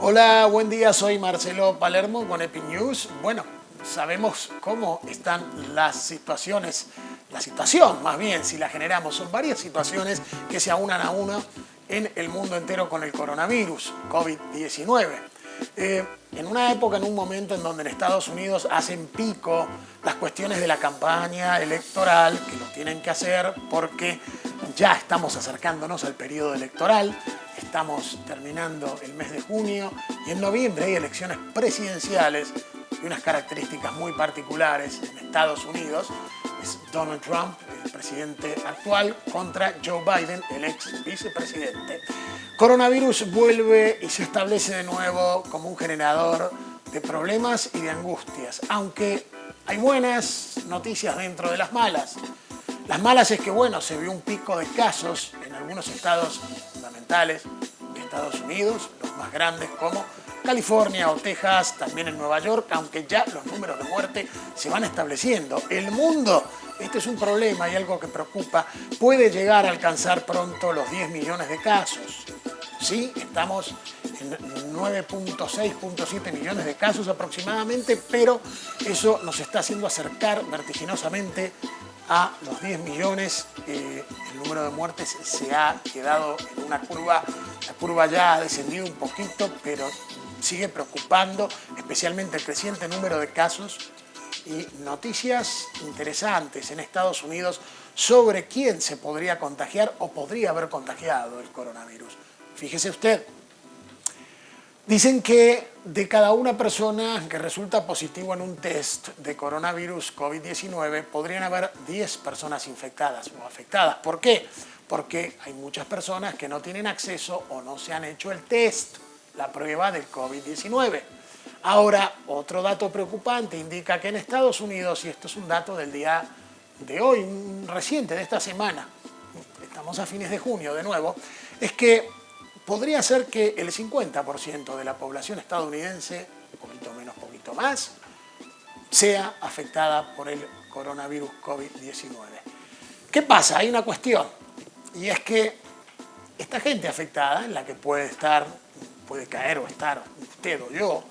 Hola, buen día, soy Marcelo Palermo con Epic News. Bueno, sabemos cómo están las situaciones, la situación más bien, si la generamos, son varias situaciones que se aunan a una en el mundo entero con el coronavirus, COVID-19. En una época, en un momento en donde en Estados Unidos hacen pico las cuestiones de la campaña electoral, que lo tienen que hacer porque ya estamos acercándonos al periodo electoral, estamos terminando el mes de junio y en noviembre hay elecciones presidenciales y unas características muy particulares en Estados Unidos. Es Donald Trump, el presidente actual, contra Joe Biden, el ex vicepresidente. Coronavirus vuelve y se establece de nuevo como un generador de problemas y de angustias, aunque hay buenas noticias dentro de las malas. Las malas es que, bueno, se vio un pico de casos en algunos estados fundamentales de Estados Unidos, los más grandes como California o Texas, también en Nueva York, aunque ya los números de muerte se van estableciendo. El mundo, este es un problema y algo que preocupa, puede llegar a alcanzar pronto los 10 millones de casos. Sí, estamos en 9.6, millones de casos aproximadamente, pero eso nos está haciendo acercar vertiginosamente a los 10 millones. El número de muertes se ha quedado en una curva, la curva ya ha descendido un poquito, pero sigue preocupando, especialmente el creciente número de casos y noticias interesantes en Estados Unidos sobre quién se podría contagiar o podría haber contagiado el coronavirus. Fíjese usted, dicen que de cada una persona que resulta positivo en un test de coronavirus COVID-19 podrían haber 10 personas infectadas o afectadas. ¿Por qué? Porque hay muchas personas que no tienen acceso o no se han hecho el test, la prueba del COVID-19. Ahora, otro dato preocupante indica que en Estados Unidos, y esto es un dato del día de hoy, reciente, de esta semana, estamos a fines de junio de nuevo, es que podría ser que el 50% de la población estadounidense, poquito menos, poquito más, sea afectada por el coronavirus COVID-19. ¿Qué pasa? Hay una cuestión, y es que esta gente afectada, en la que puede caer o estar usted o yo,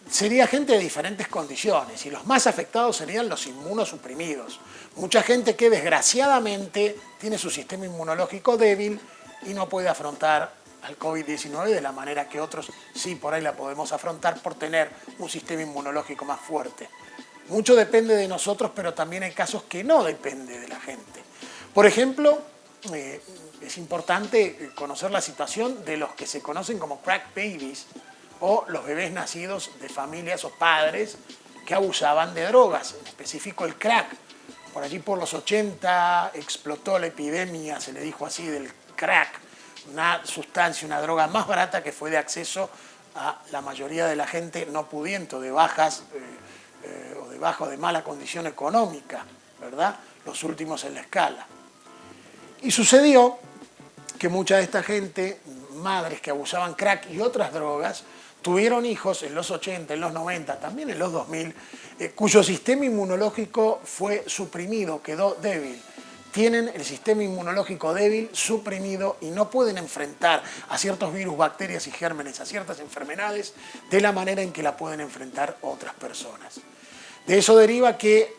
sería gente de diferentes condiciones, y los más afectados serían los inmunosuprimidos. Mucha gente que desgraciadamente tiene su sistema inmunológico débil y no puede afrontar al COVID-19 de la manera que otros sí por ahí la podemos afrontar por tener un sistema inmunológico más fuerte. Mucho depende de nosotros, pero también hay casos que no depende de la gente. Por ejemplo, es importante conocer la situación de los que se conocen como crack babies o los bebés nacidos de familias o padres que abusaban de drogas, en específico el crack. Por allí por los 80 explotó la epidemia, se le dijo así, del crack, una sustancia, una droga más barata que fue de acceso a la mayoría de la gente no pudiente, de bajas o de mala condición económica, ¿verdad? Los últimos en la escala. Y sucedió que mucha de esta gente, madres que abusaban crack y otras drogas, tuvieron hijos en los 80, en los 90, también en los 2000, cuyo sistema inmunológico fue suprimido, quedó débil. Tienen el sistema inmunológico débil, suprimido, y no pueden enfrentar a ciertos virus, bacterias y gérmenes, a ciertas enfermedades, de la manera en que la pueden enfrentar otras personas. De eso deriva que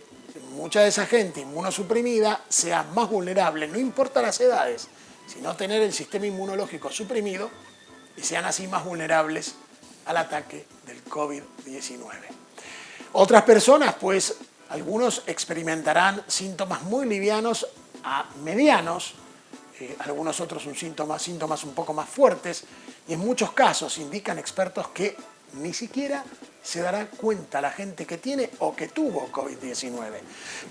mucha de esa gente inmunosuprimida sea más vulnerable, no importa las edades, sino tener el sistema inmunológico suprimido y sean así más vulnerables al ataque del COVID-19. Otras personas, pues, algunos experimentarán síntomas muy livianos a medianos, algunos otros síntomas un poco más fuertes, y en muchos casos indican expertos que ni siquiera se dará cuenta la gente que tiene o que tuvo COVID-19.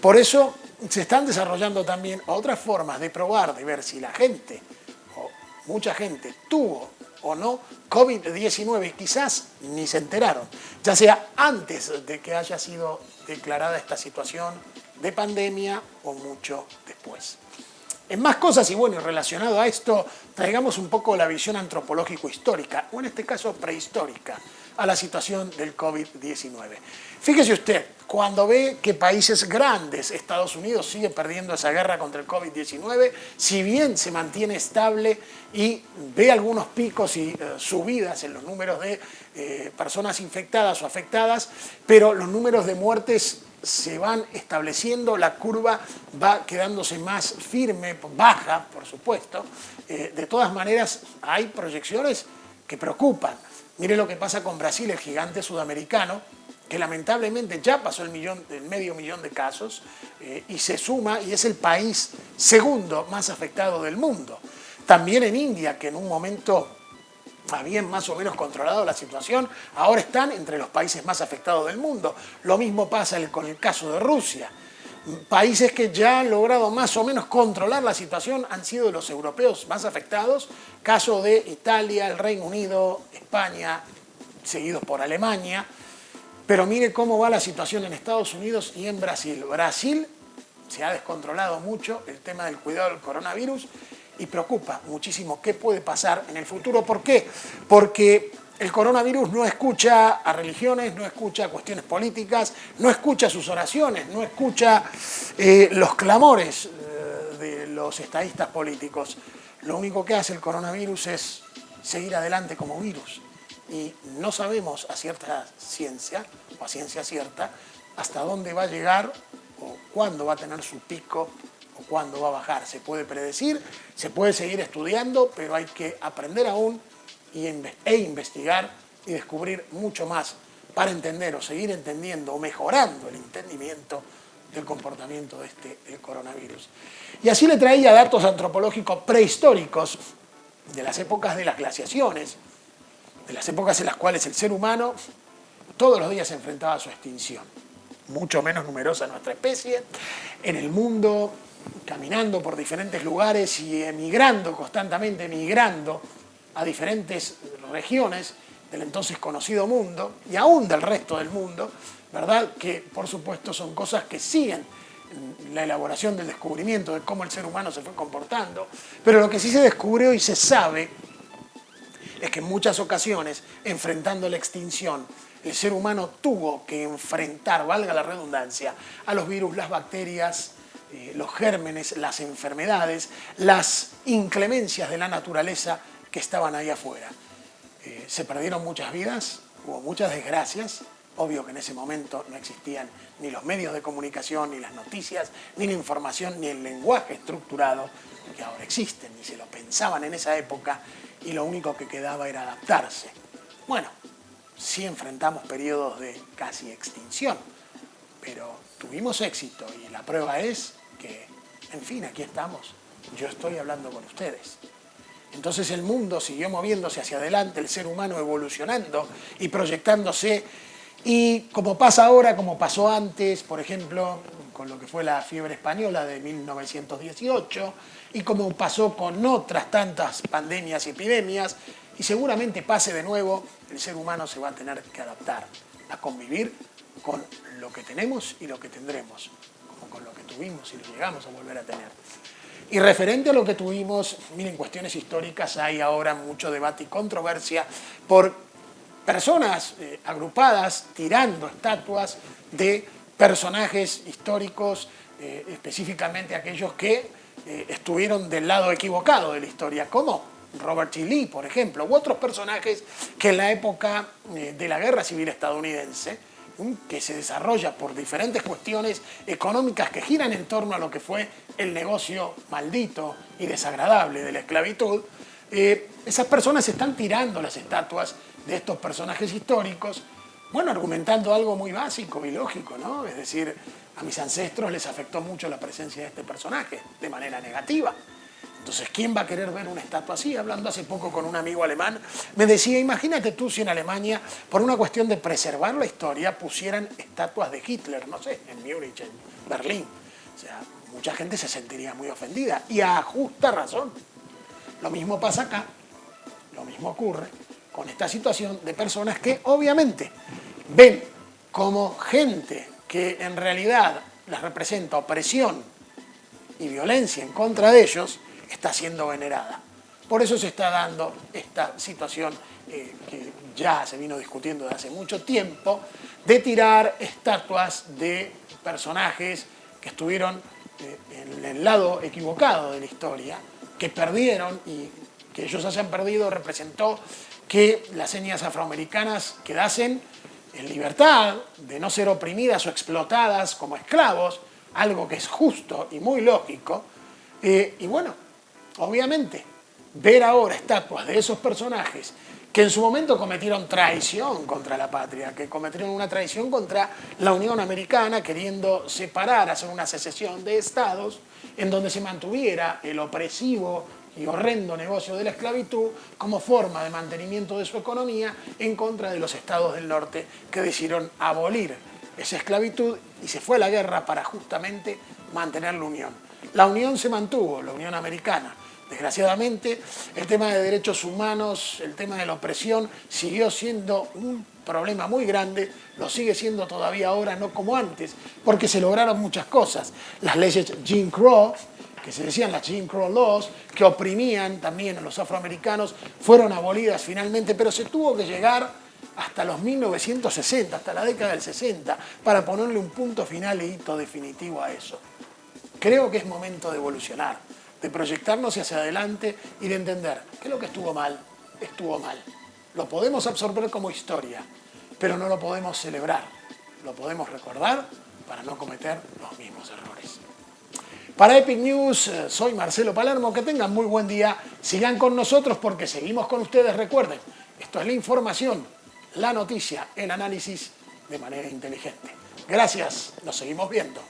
Por eso se están desarrollando también otras formas de probar, de ver si la gente o mucha gente tuvo o no COVID-19 y quizás ni se enteraron, ya sea antes de que haya sido declarada esta situación de pandemia o mucho después. En más cosas, y bueno, relacionado a esto, traigamos un poco la visión antropológico-histórica, o en este caso prehistórica. a la situación del COVID-19. Fíjese usted, cuando ve que países grandes, Estados Unidos sigue perdiendo esa guerra contra el COVID-19, si bien se mantiene estable y ve algunos picos y subidas en los números de personas infectadas o afectadas, pero los números de muertes se van estableciendo, la curva va quedándose más firme, baja, por supuesto. De todas maneras, hay proyecciones que preocupan. Mire lo que pasa con Brasil, el gigante sudamericano, que lamentablemente ya pasó el medio millón de casos y se suma y es el país segundo más afectado del mundo. También en India, que en un momento habían más o menos controlado la situación, ahora están entre los países más afectados del mundo. Lo mismo pasa con el caso de Rusia. Países que ya han logrado más o menos controlar la situación han sido los europeos más afectados, caso de Italia, el Reino Unido, España, seguidos por Alemania. Pero mire cómo va la situación en Estados Unidos y en Brasil. Brasil se ha descontrolado mucho el tema del cuidado del coronavirus y preocupa muchísimo qué puede pasar en el futuro. ¿Por qué? Porque el coronavirus no escucha a religiones, no escucha a cuestiones políticas, no escucha sus oraciones, no escucha los clamores de los estadistas políticos. Lo único que hace el coronavirus es seguir adelante como virus. Y no sabemos a cierta ciencia, o a ciencia cierta, hasta dónde va a llegar o cuándo va a tener su pico o cuándo va a bajar. Se puede predecir, se puede seguir estudiando, pero hay que aprender aún e investigar y descubrir mucho más para entender o seguir entendiendo o mejorando el entendimiento del comportamiento de el coronavirus. Y así le traía datos antropológicos prehistóricos de las épocas de las glaciaciones, de las épocas en las cuales el ser humano todos los días se enfrentaba a su extinción. Mucho menos numerosa nuestra especie, en el mundo, caminando por diferentes lugares y constantemente emigrando a diferentes regiones del entonces conocido mundo y aún del resto del mundo, ¿verdad? Que por supuesto son cosas que siguen la elaboración del descubrimiento de cómo el ser humano se fue comportando, pero lo que sí se descubrió y se sabe es que en muchas ocasiones, enfrentando la extinción, el ser humano tuvo que enfrentar, valga la redundancia, a los virus, las bacterias, los gérmenes, las enfermedades, las inclemencias de la naturaleza que estaban ahí afuera. Se perdieron muchas vidas, hubo muchas desgracias. Obvio que en ese momento no existían ni los medios de comunicación, ni las noticias, ni la información, ni el lenguaje estructurado que ahora existen, ni se lo pensaban en esa época, y lo único que quedaba era adaptarse. Bueno, sí enfrentamos periodos de casi extinción, pero tuvimos éxito y la prueba es que, en fin, aquí estamos. Yo estoy hablando con ustedes. Entonces el mundo siguió moviéndose hacia adelante, el ser humano evolucionando y proyectándose. Y como pasa ahora, como pasó antes, por ejemplo, con lo que fue la fiebre española de 1918, y como pasó con otras tantas pandemias y epidemias, y seguramente pase de nuevo, el ser humano se va a tener que adaptar a convivir con lo que tenemos y lo que tendremos, como con lo que tuvimos y lo llegamos a volver a tener. Y referente a lo que tuvimos, miren, cuestiones históricas, hay ahora mucho debate y controversia por personas agrupadas tirando estatuas de personajes históricos, específicamente aquellos que estuvieron del lado equivocado de la historia, como Robert E. Lee, por ejemplo, u otros personajes que en la época de la Guerra Civil estadounidense, que se desarrolla por diferentes cuestiones económicas que giran en torno a lo que fue el negocio maldito y desagradable de la esclavitud, esas personas están tirando las estatuas de estos personajes históricos, bueno, argumentando algo muy básico y lógico, ¿no? Es decir, a mis ancestros les afectó mucho la presencia de este personaje, de manera negativa. Entonces, ¿quién va a querer ver una estatua así? Hablando hace poco con un amigo alemán, me decía, imagínate tú si en Alemania, por una cuestión de preservar la historia, pusieran estatuas de Hitler, no sé, en Múnich, en Berlín. O sea, mucha gente se sentiría muy ofendida, y a justa razón. Lo mismo pasa acá, lo mismo ocurre con esta situación de personas que obviamente ven como gente que en realidad les representa opresión y violencia en contra de ellos, está siendo venerada. Por eso se está dando esta situación que ya se vino discutiendo desde hace mucho tiempo, de tirar estatuas de personajes que estuvieron en el lado equivocado de la historia, que perdieron, y que ellos hayan perdido representó que las etnias afroamericanas quedasen en libertad, de no ser oprimidas o explotadas como esclavos, algo que es justo y muy lógico. Y bueno, obviamente, ver ahora estatuas de esos personajes que en su momento cometieron traición contra la patria, que cometieron una traición contra la Unión Americana, queriendo separar, hacer una secesión de estados, en donde se mantuviera el opresivo y horrendo negocio de la esclavitud como forma de mantenimiento de su economía en contra de los estados del norte que decidieron abolir esa esclavitud y se fue a la guerra para justamente mantener la unión. La unión se mantuvo, la Unión Americana. Desgraciadamente, el tema de derechos humanos, el tema de la opresión, siguió siendo un problema muy grande, lo sigue siendo todavía ahora, no como antes, porque se lograron muchas cosas. Las leyes Jim Crow, que se decían las Jim Crow Laws, que oprimían también a los afroamericanos, fueron abolidas finalmente, pero se tuvo que llegar hasta los 1960, hasta la década del 60, para ponerle un punto final e hito definitivo a eso. Creo que es momento de evolucionar, de proyectarnos hacia adelante y de entender que lo que estuvo mal, estuvo mal. Lo podemos absorber como historia, pero no lo podemos celebrar. Lo podemos recordar para no cometer los mismos errores. Para Epic News, soy Marcelo Palermo. Que tengan muy buen día. Sigan con nosotros porque seguimos con ustedes. Recuerden, esto es la información, la noticia, el análisis de manera inteligente. Gracias, nos seguimos viendo.